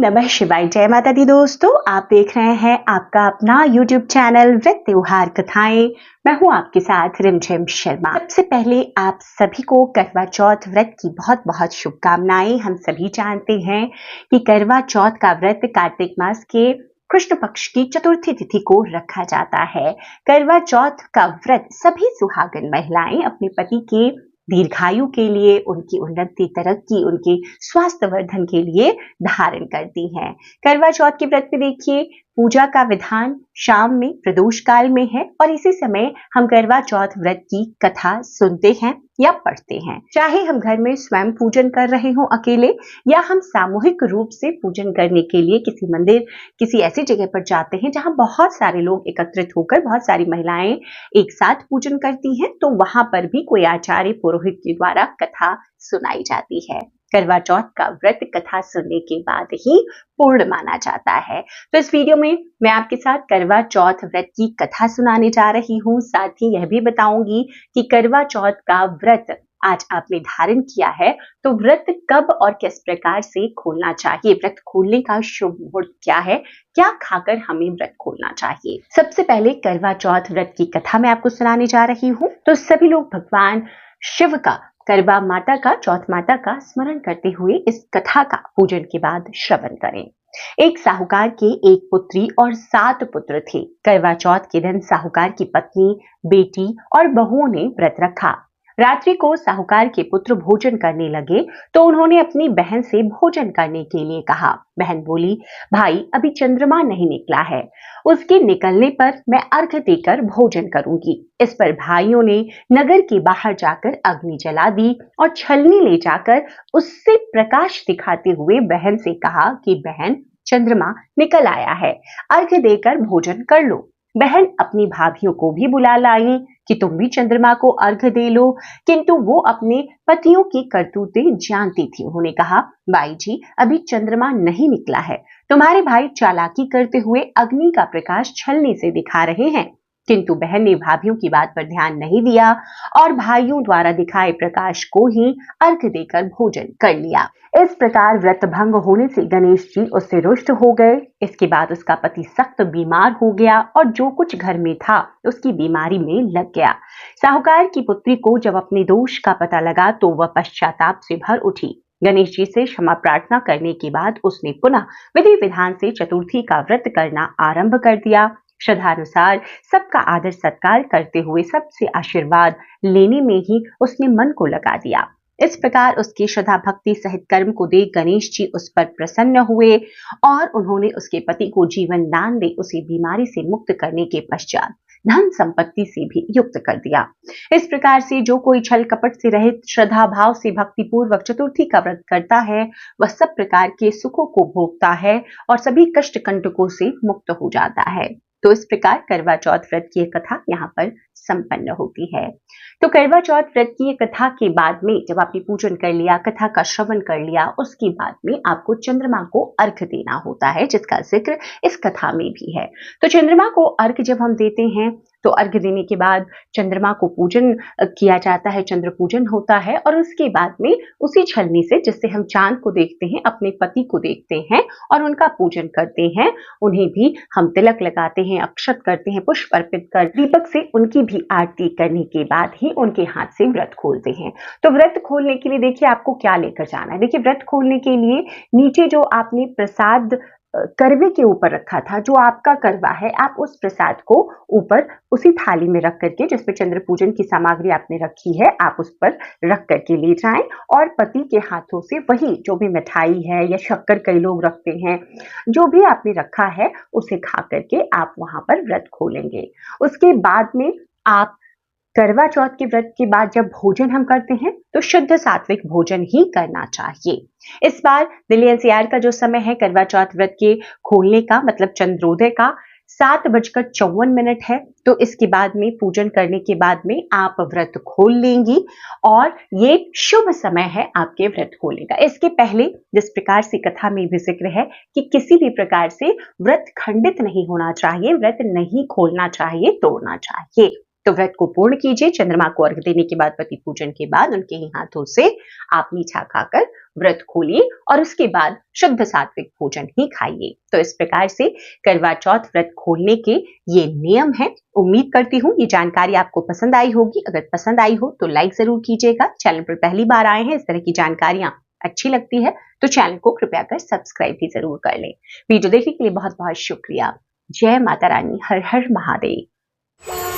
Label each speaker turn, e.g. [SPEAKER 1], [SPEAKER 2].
[SPEAKER 1] नमः शिवाय। जय माता दी दोस्तों, आप देख रहे हैं आपका अपना YouTube चैनल व्रत त्योहार कथाएं। मैं हूं आपके साथ रिमझिम शर्मा। सबसे पहले आप सभी को करवा चौथ व्रत की बहुत बहुत शुभकामनाएं। हम सभी जानते हैं कि करवा चौथ का व्रत कार्तिक मास के कृष्ण पक्ष की चतुर्थी तिथि को रखा जाता है। करवा चौथ का व्रत सभी सुहागन महिलाएं अपने पति के दीर्घायु के लिए, उनकी उन्नति तरक्की, उनके स्वास्थ्य वर्धन के लिए धारण करती हैं। करवा चौथ के व्रत में देखिए, पूजा का विधान शाम में प्रदोष काल में है और इसी समय हम करवा चौथ व्रत की कथा सुनते हैं या पढ़ते हैं। चाहे हम घर में स्वयं पूजन कर रहे हों अकेले, या हम सामूहिक रूप से पूजन करने के लिए किसी मंदिर, किसी ऐसी जगह पर जाते हैं जहां बहुत सारे लोग एकत्रित होकर, बहुत सारी महिलाएं एक साथ पूजन करती हैं, तो वहां पर भी कोई आचार्य पुरोहित के द्वारा कथा सुनाई जाती है। करवा चौथ का व्रत कथा सुनने के बाद ही पूर्ण माना जाता है। तो इस वीडियो में मैं आपके साथ करवा चौथ व्रत की कथा सुनाने जा रही हूँ। साथ ही यह भी बताऊंगी कि करवा चौथ का व्रत आज आपने धारण किया है तो व्रत कब और किस प्रकार से खोलना चाहिए, व्रत खोलने का शुभ मुहूर्त क्या है, क्या खाकर हमें व्रत खोलना चाहिए। सबसे पहले करवा चौथ व्रत की कथा मैं आपको सुनाने जा रही हूँ। तो सभी लोग भगवान शिव का, करवा माता का, चौथ माता का स्मरण करते हुए इस कथा का पूजन के बाद श्रवण करें। एक साहूकार के एक पुत्री और 7 पुत्र थे। करवा चौथ के दिन साहूकार की पत्नी, बेटी और बहुओं ने व्रत रखा। रात्रि को साहूकार के पुत्र भोजन करने लगे तो उन्होंने अपनी बहन से भोजन करने के लिए कहा। बहन बोली, भाई अभी चंद्रमा नहीं निकला है, उसके निकलने पर मैं अर्घ देकर भोजन करूंगी। इस पर भाइयों ने नगर के बाहर जाकर अग्नि जला दी और छलनी ले जाकर उससे प्रकाश दिखाते हुए बहन से कहा कि बहन, चंद्रमा निकल आया है, अर्घ देकर भोजन कर लो। बहन अपनी भाभियों को भी बुला लाई कि तुम भी चंद्रमा को अर्घ दे लो, किंतु वो अपने पतियों की करतूतें जानती थी। उन्होंने कहा, बाई जी अभी चंद्रमा नहीं निकला है, तुम्हारे भाई चालाकी करते हुए अग्नि का प्रकाश छलनी से दिखा रहे हैं। किंतु बहन ने भाभियों की बात पर ध्यान नहीं दिया और भाइयों द्वारा दिखाए प्रकाश को ही अर्घ देकर भोजन कर लिया। इस प्रकार व्रत भंग होने से गणेश जी उससे रुष्ट हो गए। इसके बाद उसका पति सख्त बीमार हो गया और जो कुछ घर में था उसकी बीमारी में लग गया। साहूकार की पुत्री को जब अपने दोष का पता लगा तो वह पश्चाताप से भर उठी। गणेश जी से क्षमा प्रार्थना करने के बाद उसने पुनः विधि विधान से चतुर्थी का व्रत करना आरंभ कर दिया। श्रद्धानुसार सबका आदर सत्कार करते हुए सबसे आशीर्वाद लेने में ही उसने मन को लगा दिया। इस प्रकार उसकी श्रद्धा भक्ति सहित कर्म को देख गणेश जी उस पर प्रसन्न हुए और उन्होंने उसके पति को जीवन दान दे उसे बीमारी से मुक्त करने के पश्चात धन संपत्ति से भी युक्त कर दिया। इस प्रकार से जो कोई छल कपट से रहित श्रद्धा भाव से भक्ति पूर्वक चतुर्थी का व्रत करता है वह सब प्रकार के सुखों को भोगता है और सभी कष्ट कंटकों से मुक्त हो जाता है। तो इस प्रकार करवा चौथ व्रत की कथा यहाँ पर संपन्न होती है। तो करवा चौथ व्रत की कथा के बाद में जब आपने पूजन कर लिया, कथा का श्रवण कर लिया, उसके बाद में आपको चंद्रमा को अर्घ देना होता है, जिसका जिक्र इस कथा में भी है। तो चंद्रमा को अर्घ जब हम देते हैं तो अर्घ देने के बाद चंद्रमा को पूजन किया जाता है, चंद्र पूजन होता है और उसके बाद में उसी छलनी से, जिससे हम चांद को देखते हैं, अपने पति को देखते हैं और उनका पूजन करते हैं, उन्हें भी हम तिलक लगाते हैं, अक्षत करते हैं, पुष्प अर्पित कर दीपक से उनकी भी आरती करने के बाद ही उनके हाथ से व्रत खोलते हैं। तो व्रत खोलने के लिए देखिए आपको क्या लेकर जाना है। देखिए व्रत खोलने के लिए नीचे जो आपने प्रसाद करवे के ऊपर रखा था, जो आपका करवा है, आप उस प्रसाद को ऊपर उसी थाली में रख करके, जिसमें चंद्र पूजन की सामग्री आपने रखी है, आप उस पर रख करके ले जाएं और पति के हाथों से वही जो भी मिठाई है या शक्कर कई लोग रखते हैं, जो भी आपने रखा है उसे खा करके आप वहां पर व्रत खोलेंगे। उसके बाद में आप करवा चौथ के व्रत के बाद जब भोजन हम करते हैं तो शुद्ध सात्विक भोजन ही करना चाहिए। इस बार दिल्ली एनसीआर का जो समय है करवा चौथ व्रत के खोलने का, मतलब चंद्रोदय का, 7:54 है। तो इसके बाद में पूजन करने के बाद में आप व्रत खोल लेंगी और ये शुभ समय है आपके व्रत खोलने का। इसके पहले जिस प्रकार से कथा में भी जिक्र है कि किसी भी प्रकार से व्रत खंडित नहीं होना चाहिए, व्रत नहीं खोलना चाहिए, तोड़ना चाहिए। तो व्रत को पूर्ण कीजिए। चंद्रमा को अर्घ्य देने के बाद, पति पूजन के बाद उनके ही हाथों से आप मीठा खाकर व्रत खोलिए और उसके बाद शुद्ध सात्विक भोजन ही खाइए। तो इस प्रकार से करवा चौथ व्रत खोलने के ये नियम है। उम्मीद करती हूँ ये जानकारी आपको पसंद आई होगी। अगर पसंद आई हो तो लाइक जरूर कीजिएगा। चैनल पर पहली बार आए हैं, इस तरह की जानकारियां अच्छी लगती है तो चैनल को कृपया कर सब्सक्राइब भी जरूर कर लें। वीडियो देखने के लिए बहुत बहुत शुक्रिया। जय माता रानी, हर हर महादेव।